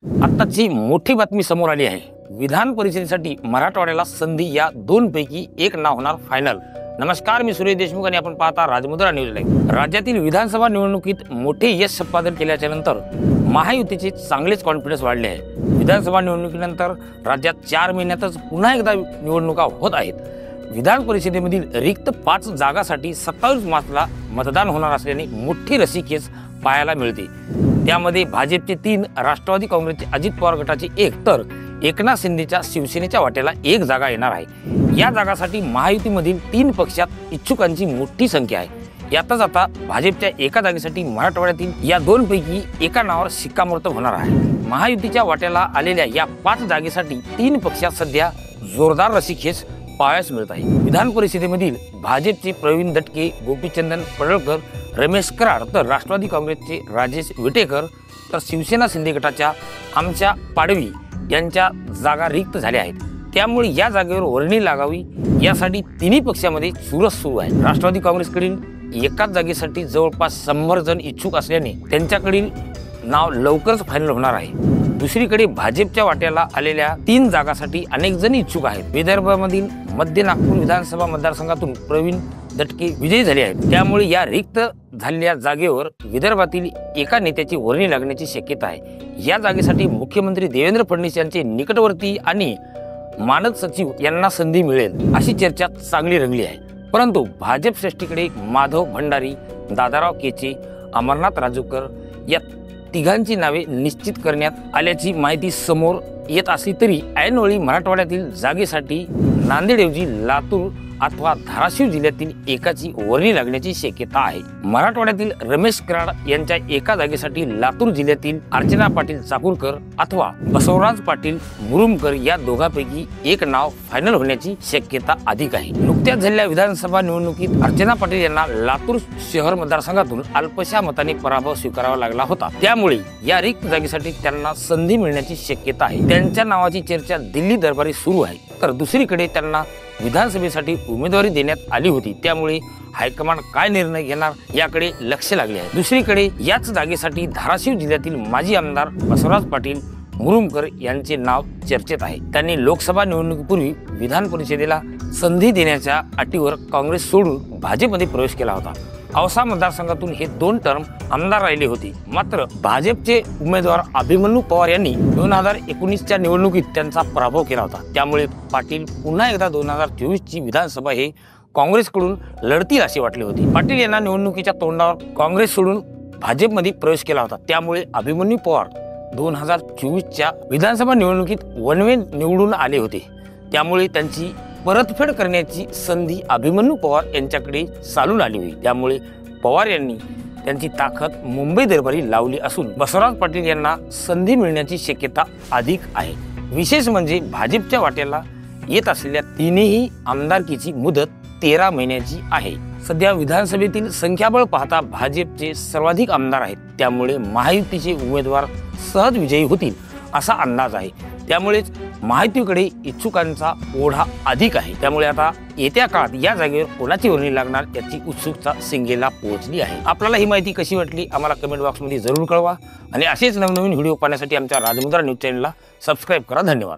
आत्ताची मोठी बातमी समोर आली आहे। विधान परिषदेसाठी मराठवाड्याला संधी या दोनपैकी एक नाव होणार फायनल। नमस्कार, मी सुरेश देशमुख आणि आपण पाहता राजमुद्रा न्यूज लाईव्ह। राज्यातील विधानसभा निवडणुकीत मोठे यश संपादन केल्याच्या नंतर महायुतीचे चांगलेच कॉन्फिडन्स वाढले आहे। विधानसभा निवडणुकीनंतर राज्यात 4 महिन्यातच पुन्हा एकदा निवडणुका होत आहेत। विधान परिषदेमधील रिक्त 5 जागांसाठी 27 मार्चला मतदान होणार असल्याने मोठी रस्सीखेच पाहायला मिळते। त्यामध्ये भाजपचे 3, राष्ट्रवादी काँग्रेसचे अजित पवार गटाचे 1 तर एकनाथ शिंदेच्या शिवसेनेच्या वाट्याला 1 जागा येणार आहे। या जागासाठी महायुतीमधील 3 पक्षात इच्छुकांची मोठी संख्या आहे। यातच आता भाजपच्या एका जागेसाठी मराठवाड्यातील या दोनपैकी एका नावावर शिक्कामोर्तब होणार आहे। महायुतीच्या वाट्याला आलेल्या या 5 जागेसाठी 3 पक्षात सध्या जोरदार रस्सीखेच पाहायला मिळत आहे। विधान परिषदेमधील भाजपचे प्रवीण दटके, गोपीचंदन पडळकर, रमेश कराड तर राष्ट्रवादी काँग्रेसचे राजेश विटेकर तर शिवसेना शिंदे गटाच्या आमच्या पाडवी यांच्या जागा रिक्त झाल्या आहेत। त्यामुळे या जागेवर वर्णी लागावी यासाठी तिन्ही पक्षामध्ये चुरस सुरू आहे। राष्ट्रवादी काँग्रेसकडील एकाच जागेसाठी जवळपास 100 जण इच्छुक असल्याने त्यांच्याकडील नाव लवकरच फायनल होणार आहे। दुसरीकडे भाजपच्या वाट्याला आलेल्या 3 जागांसाठी अनेक जण इच्छुक आहेत। विदर्भामधील मध्य नागपूर विधानसभा मतदारसंघातून प्रवीण दटके विजयी झाले आहेत। त्यामुळे या रिक्त झालेल्या जागेवर विदर्भातील एका नेत्याची वर्णी लागण्याची शक्यता आहे। या जागेसाठी मुख्यमंत्री देवेंद्र फडणवीस यांचे निकटवर्ती आणि मानद सचिव यांना संधी मिळेल अशी चर्चा चांगली रंगली आहे। परंतु भाजप श्रेष्ठीकडे माधव भंडारी, दादाराव केचे, अमरनाथ राजूकर या तिघांची नावे निश्चित करण्यात आल्याची माहिती समोर येत असली तरी ऐनवेळी मराठवाड्यातील जागेसाठी नांदेडऐवजी लातूर अथवा धाराशिव जिल्ह्यातील एकाची वर्णी लागण्याची शक्यता आहे। मराठवाड्यातील रमेश कराड यांच्या एका जागेसाठी लातूर जिल्ह्यातील अर्चना पाटील चाकूरकर अथवा बसवराज पाटील मुरुमकर या दोघांपैकी एक नाव फायनल होण्याची शक्यता अधिक आहे। नुकत्याच झालेल्या विधानसभा निवडणुकीत अर्चना पाटील यांना लातूर शहर मतदारसंघातून अल्पशा मताने पराभव स्वीकारावा लागला होता। त्यामुळे या रिक्त जागेसाठी त्यांना संधी मिळण्याची शक्यता आहे। त्यांच्या नावाची चर्चा दिल्ली दरबारी सुरू आहे। तर दुसरीकडे त्यांना विधानसभेसाठी उमेदवारी देण्यात आली होती। त्यामुळे हायकमांड काय निर्णय घेणार याकडे लक्ष लागले आहे। दुसरीकडे याच जागेसाठी धाराशिव जिल्ह्यातील माजी आमदार बसवराज पाटील मुरुमकर यांचे नाव चर्चेत आहे। त्यांनी लोकसभा निवडणुकीपूर्वी विधान परिषदेला संधी देण्याच्या अटीवर काँग्रेस सोडून भाजपमध्ये प्रवेश केला होता। औसा मतदारसंघातून हे 2 टर्म आमदार राहिले होते। मात्र भाजपचे उमेदवार अभिमन्यू पवार यांनी 2019च्या निवडणुकीत त्यांचा पराभव केला होता। त्यामुळे पाटील पुन्हा एकदा 2024ची विधानसभा हे काँग्रेसकडून लढतील असे वाटले होते। पाटील यांना निवडणुकीच्या तोंडावर काँग्रेस सोडून भाजपमध्ये प्रवेश केला होता। त्यामुळे अभिमन्यू पवार 2024च्या विधानसभा निवडणुकीत वनवे निवडून आले होते। त्यामुळे त्यांची परतफेड करण्याची संधी अभिमन्यू पवार यांच्याकडे चालून आली होती। त्यामुळे पवार यांनी त्यांची ताकद मुंबई दरबारी लावली असून बसवराज पाटील यांना संधी मिळण्याची शक्यता अधिक आहे। विशेष म्हणजे भाजपच्या वाट्याला येत असलेल्या 3ही आमदारकीची मुदत 13 महिन्याची आहे। सध्या विधानसभेतील संख्याबळ पाहता भाजपचे सर्वाधिक आमदार आहेत। त्यामुळे महायुतीचे उमेदवार सहज विजयी होतील असा अंदाज आहे। त्यामुळेच महायुतीकडे इच्छुकांचा ओढा अधिक आहे। त्यामुळे आता येत्या काळात या जागेवर कोणाची वर्णी लागणार याची उत्सुकता शिंगेला पोहोचली आहे। आपल्याला ही माहिती कशी वाटली आम्हाला कमेंट बॉक्समध्ये जरूर कळवा आणि असेच नवनवीन व्हिडिओ पाहण्यासाठी आमच्या राजमुद्रा न्यूज चॅनलला सबस्क्राईब करा। धन्यवाद।